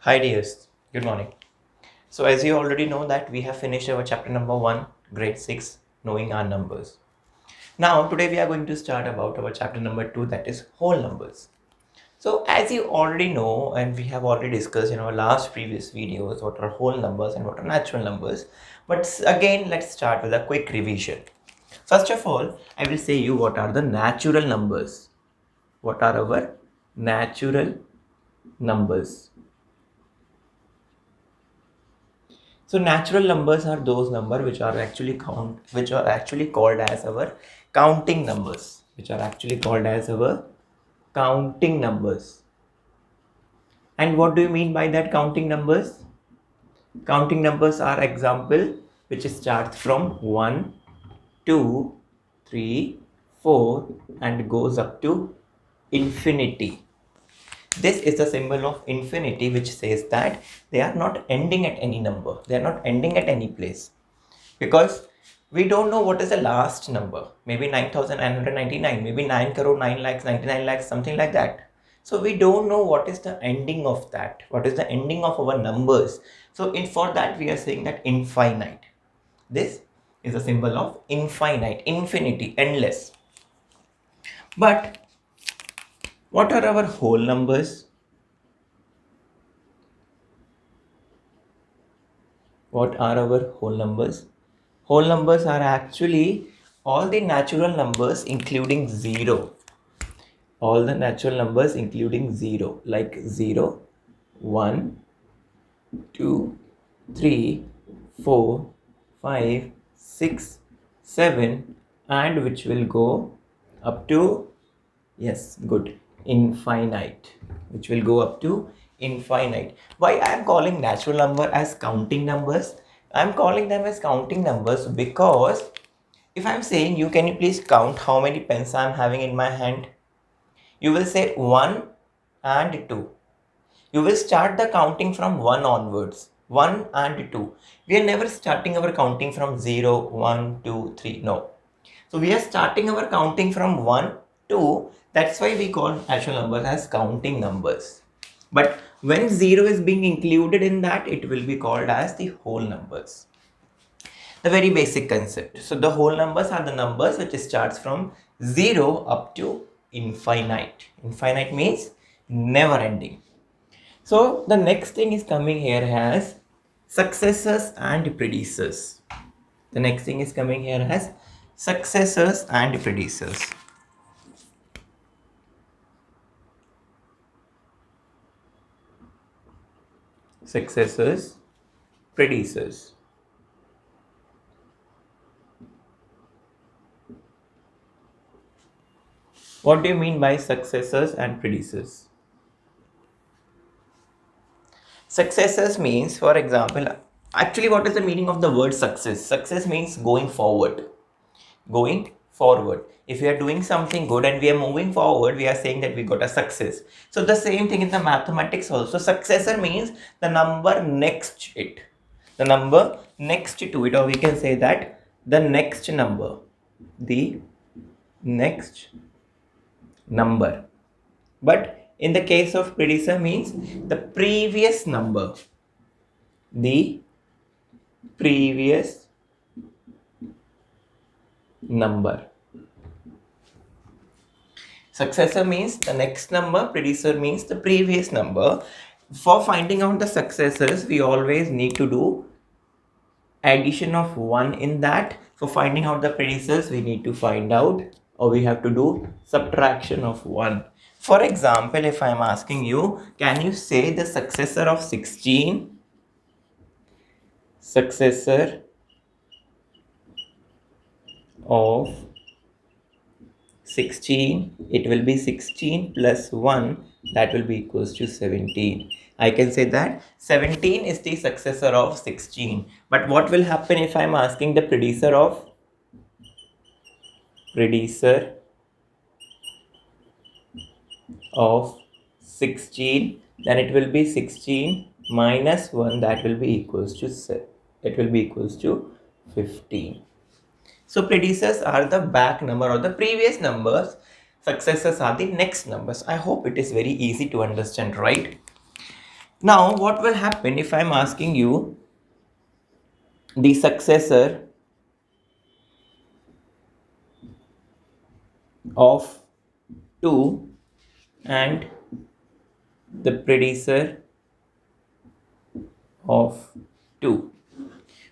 Hi dears, good morning. So as you already know that we have finished our chapter number 1, grade 6, knowing our numbers. Now today we are going to start about our chapter number 2, that is whole numbers. So as you already know and we have already discussed in our last previous videos what are whole numbers and what are natural numbers. But again let's start with a quick revision. First of all, I will say you what are the natural numbers. What are our natural numbers? So natural numbers are those numbers which are actually called as our counting numbers, which are actually called as our counting numbers. And what do you mean by that counting numbers? Counting numbers are example which starts from 1, 2, 3, 4 and goes up to infinity. This is the symbol of infinity which says that they are not ending at any number. They are not ending at any place. Because we don't know what is the last number, maybe 9,999, maybe 9 crore 9 lakhs 99 lakhs, something like that. So we don't know what is the ending of that, what is the ending of our numbers. So for that we are saying that infinite. This is a symbol of infinite, infinity, endless. But what are our whole numbers? What are our whole numbers? Whole numbers are actually all the natural numbers including 0. All the natural numbers including 0, like 0, 1, 2, 3, 4, 5, 6, 7, and which will go up to, yes, good, infinite, which will go up to infinite. Why I am calling natural number as counting numbers? I am calling them as counting numbers because if I am saying you, can you please count how many pens I am having in my hand? You will say 1 and 2. You will start the counting from 1 onwards. 1 and 2. We are never starting our counting from 0, 1, 2, 3. No. So we are starting our counting from 1, 2. That's why we call natural numbers as counting numbers. But when 0 is being included in that, it will be called as the whole numbers. The very basic concept. So the whole numbers are the numbers which starts from 0 up to infinite. Infinite means never ending. So the next thing is coming here as successors and predecessors. The next thing is coming here as successors and predecessors. Successors, predecessors. What do you mean by successors and predecessors? Successors means, for example, actually what is the meaning of the word success? Success means going forward. Going forward. If we are doing something good and we are moving forward, we are saying that we got a success. So the same thing in the mathematics also. Successor means the number next it. The number next to it, or we can say that the next number. The next number. But in the case of predecessor means the previous number. The previous number. Successor means the next number, predecessor means the previous number. For finding out the successors, we always need to do addition of 1 in that. For finding out the predecessors, we need to find out, or we have to do subtraction of 1. For example, if I am asking you, can you say the successor of 16? Successor of 16, it will be 16 plus 1, that will be equals to 17. I can say that 17 is the successor of 16. But what will happen if I am asking the predecessor of 16? Then it will be 16 minus 1, that will be equals to 15. So predecessors are the back number or the previous numbers. Successors are the next numbers. I hope it is very easy to understand, right? Now what will happen if I'm asking you the successor of 2 and the predecessor of 2?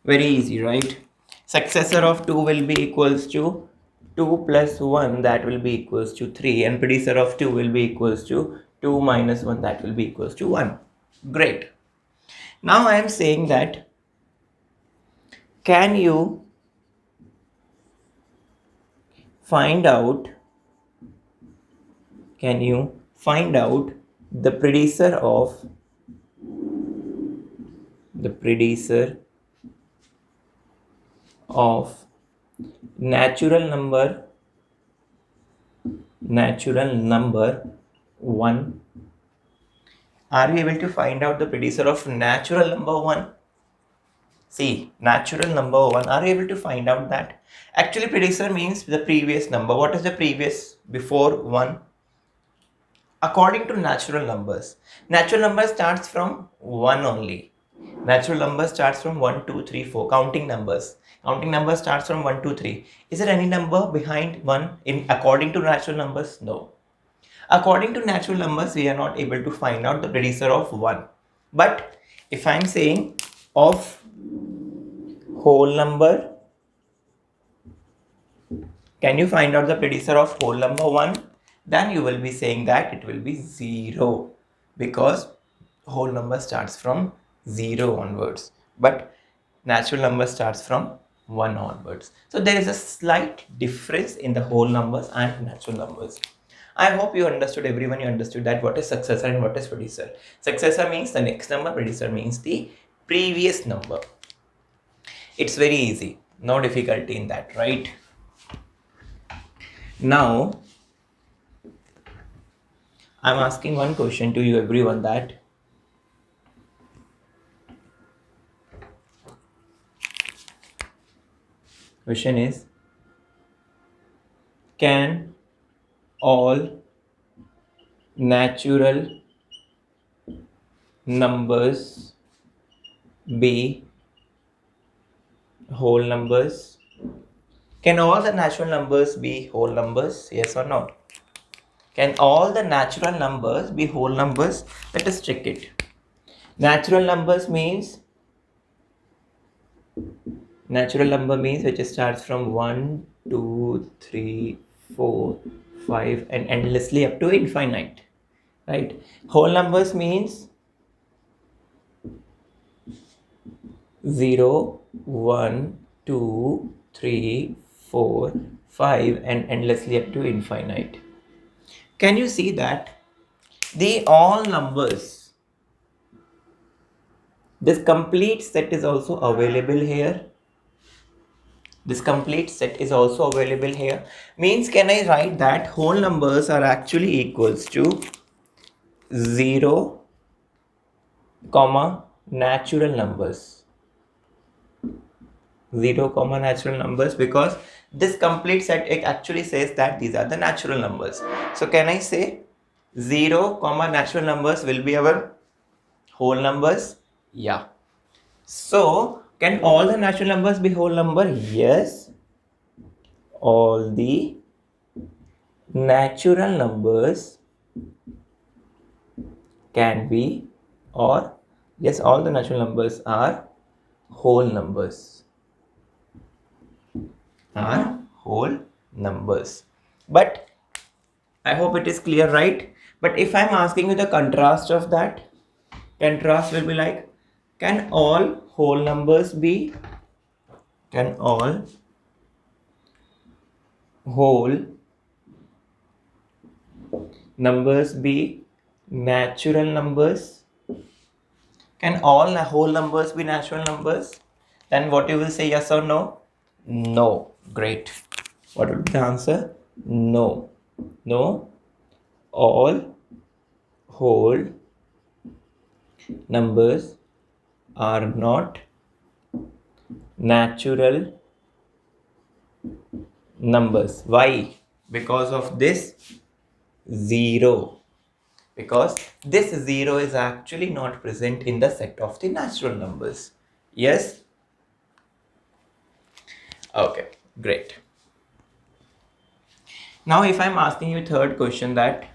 Very easy, right? Successor of 2 will be equals to 2 plus 1, that will be equals to 3, and predecessor of 2 will be equals to 2 minus 1, that will be equals to 1. Great. Now I am saying that can you find out the predecessor of natural number 1? Are we able to find out the predecessor of natural number 1? See, natural number 1, are you able to find out that? Actually, predecessor means the previous number. What is the previous before 1? According to natural numbers starts from 1 only. Natural number starts from 1, 2, 3, 4. Counting numbers starts from 1, 2, 3. Is there any number behind 1 in according to natural numbers? No. According to natural numbers, we are not able to find out the predecessor of 1. But if I'm saying of whole number, can you find out the predecessor of whole number 1? Then you will be saying that it will be 0, because whole number starts from 0 onwards, but natural number starts from 1 onwards. So there is a slight difference in the whole numbers and natural numbers. I hope you understood, everyone, you understood that what is successor and what is predecessor. Successor means the next number, predecessor means the previous number. It's very easy, no difficulty in that, right? Now I'm asking one question to you, everyone, that question is, can all natural numbers be whole numbers? Can all the natural numbers be whole numbers? Yes or no? Can all the natural numbers be whole numbers? Let us check it. Natural numbers means which starts from 1, 2, 3, 4, 5 and endlessly up to infinite, right? Whole numbers means 0, 1, 2, 3, 4, 5 and endlessly up to infinite. Can you see that the all numbers, this complete set is also available here? This complete set is also available here. Means can I write that whole numbers are actually equals to 0, comma natural numbers. 0, comma natural numbers, because this complete set, it actually says that these are the natural numbers. So can I say 0, comma natural numbers will be our whole numbers? Yeah. So can all the natural numbers be whole number? Yes. All the natural numbers can be, or yes, all the natural numbers are whole numbers. But I hope it is clear, right? But if I'm asking you the contrast of that, contrast will be like, can all whole numbers be, can all whole numbers be natural numbers? Can all whole numbers be natural numbers? Then what you will say, yes or no? No. Great. What will be the answer? No. No. All whole numbers are not natural numbers. Why? Because of this 0. because this 0 is actually not present in the set of the natural numbers. Yes? Okay, great. Now if I'm asking you third question, that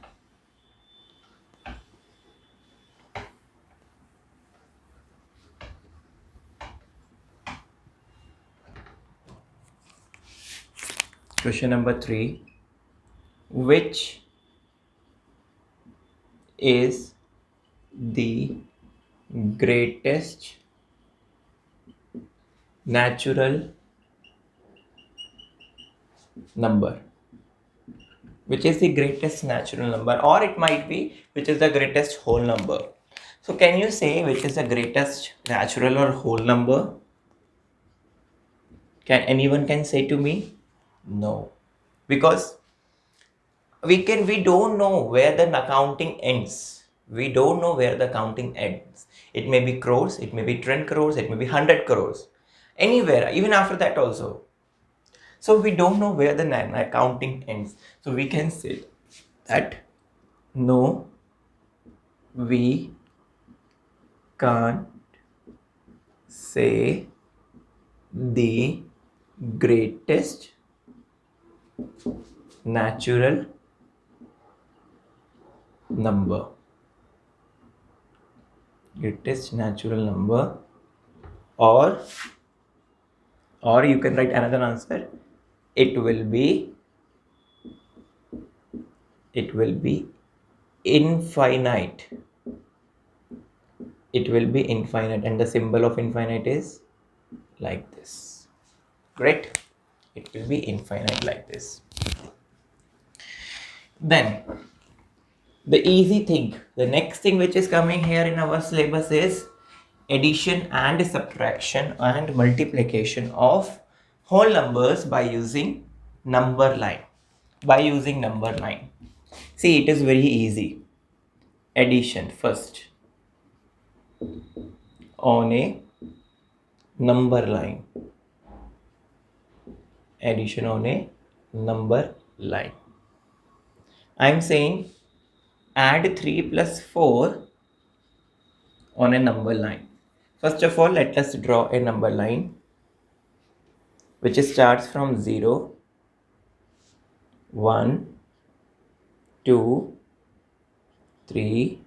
question number 3, which is the greatest natural number? Which is the greatest natural number, or it might be which is the greatest whole number. So can you say which is the greatest natural or whole number? Can anyone can say to me? No, because we don't know where the counting ends. We don't know where the counting ends. It may be crores, it may be 10 crores, it may be 100 crores, anywhere, even after that also. So we don't know where the counting ends. So we can say that no, we can't say the greatest natural number. Greatest natural number, or you can write another answer. It will be infinite. It will be infinite, and the symbol of infinite is like this. Great. It will be infinite like this. Then the easy thing, the next thing which is coming here in our syllabus is addition and subtraction and multiplication of whole numbers by using number line. See, it is very easy. Addition first on a number line. Addition on a number line. I am saying add 3 plus 4 on a number line. First of all, let us draw a number line which starts from 0, 1, 2, 3,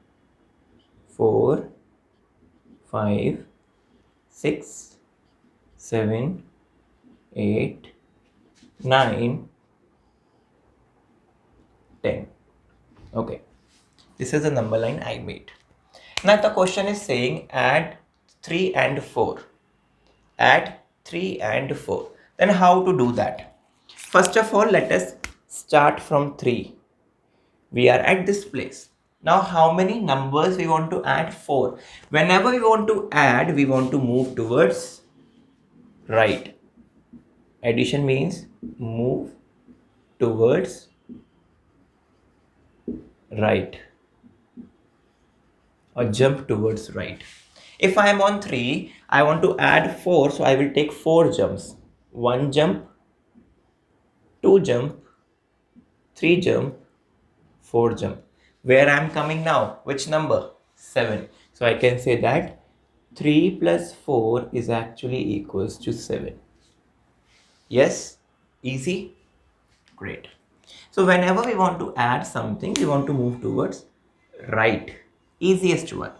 4, 5, 6, 7, 8, 9, 10. Okay, this is the number line I made. Now the question is saying add 3 and 4. Add 3 and 4. Then how to do that? First of all, let us start from 3. We are at this place. Now how many numbers we want to add? 4. Whenever we want to add, we want to move towards right. Addition means move towards right or jump towards right. If I am on 3, I want to add 4, so I will take 4 jumps. 1 jump, 2 jump, 3 jump, 4 jump. Where I am coming now? Which number? 7. So I can say that 3 plus 4 is actually equals to 7. Yes? Easy? Great. So whenever we want to add something, we want to move towards right. Easiest one.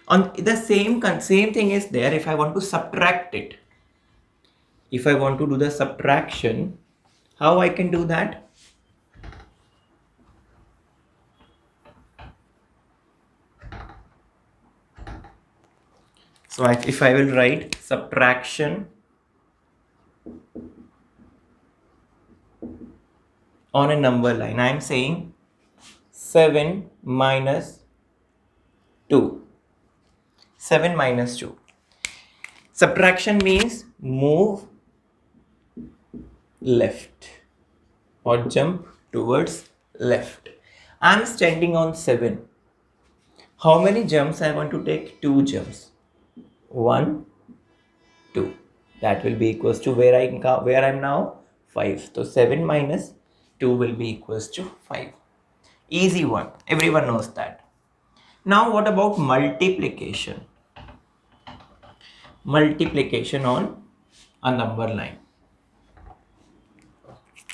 On the same thing is there if I want to subtract it. If I want to do the subtraction, how I can do that? So if I will write subtraction on a number line, I am saying 7 minus 2. 7 minus 2. Subtraction means move left or jump towards left. I am standing on 7. How many jumps I want to take? 2 jumps. 1, 2. That will be equals to where I am now? 5. So 7 minus 2 will be equals to 5. Easy one. Everyone knows that. Now what about multiplication? Multiplication on a number line.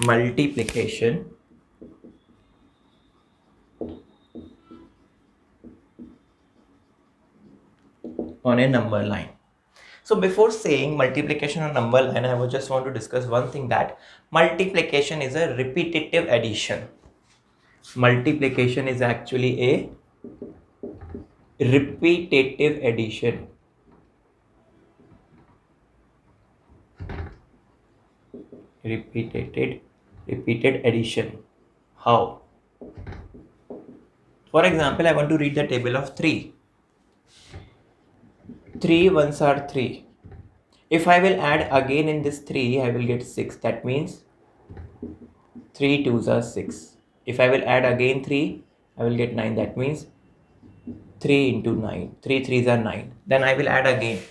Multiplication on a number line. So before saying multiplication on number line, I would just want to discuss one thing, that multiplication is a repetitive addition. Multiplication is actually a repetitive addition. Repeated addition. How? For example, I want to read the table of 3. 3 ones are 3. If I will add again in this 3, I will get 6. That means 3 twos are 6. If I will add again 3, I will get 9. That means 3 into 9. 3 threes are 9. Then I will add again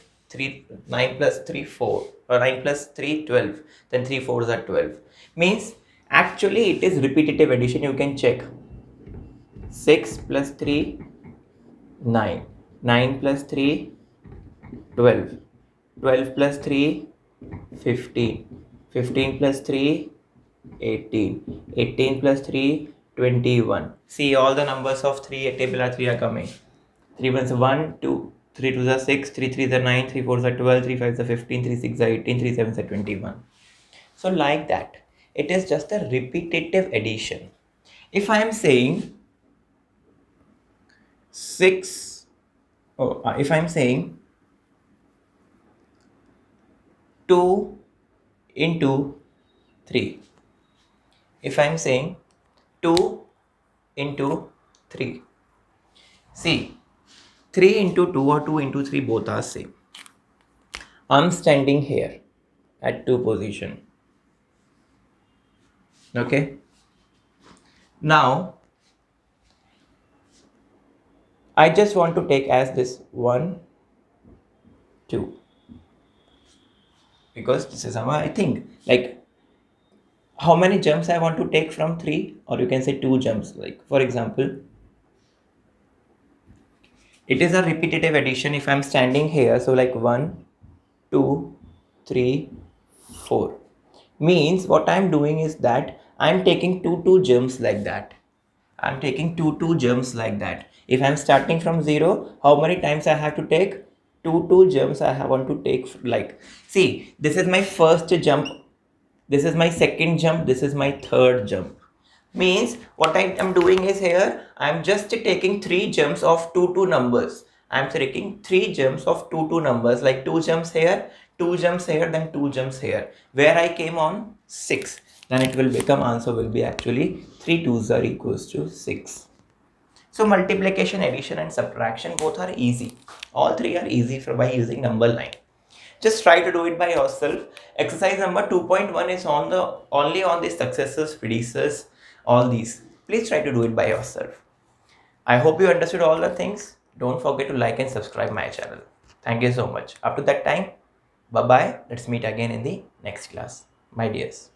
9 plus 3 4, or 9 plus 3 12. Then 3 fours are 12. Means actually it is repetitive addition. You can check. 6 plus 3 9. 9 plus 3 12. 12 plus 3 15. 15 plus 3 18. 18 plus 3 21. See, all the numbers of 3 at table are 3 are coming. 3 ones are 1, 2, 3 twos are 6, 3 threes are 9, 3 fours are 12, 3 fives are 15, 3 sixes are 18, 3 sevens are 21. So like that, it is just a repetitive addition. If I am saying 2 into 3. If I am saying 2 into 3. See, 3 into 2 or 2 into 3 both are same. I'm standing here at 2 position. Okay. Now, I just want to take as this 1, 2. Because this is how I think. Like, how many jumps I want to take from 3, or you can say 2 jumps. Like, for example, it is a repetitive addition. If I'm standing here, so like 1, 2, 3, 4. Means what I'm doing is that I'm taking 2 jumps like that. I'm taking 2 jumps like that. If I'm starting from 0, how many times I have to take? 2 jumps I want to take. Like, see, this is my first jump. This is my second jump. This is my third jump. Means what I am doing is here, I'm just taking 3 jumps of 2 numbers. I'm taking 3 jumps of 2 numbers, like 2 jumps here, 2 jumps here, then 2 jumps here. Where I came on 6, then it will become, answer will be actually 3 twos are equals to 6. So multiplication, addition and subtraction both are easy. All 3 are easy by using number line. Just try to do it by yourself. Exercise number 2.1 is only on the successors, predecessors, all these. Please try to do it by yourself. I hope you understood all the things. Don't forget to like and subscribe my channel. Thank you so much. Up to that time, bye bye. Let's meet again in the next class, my dears.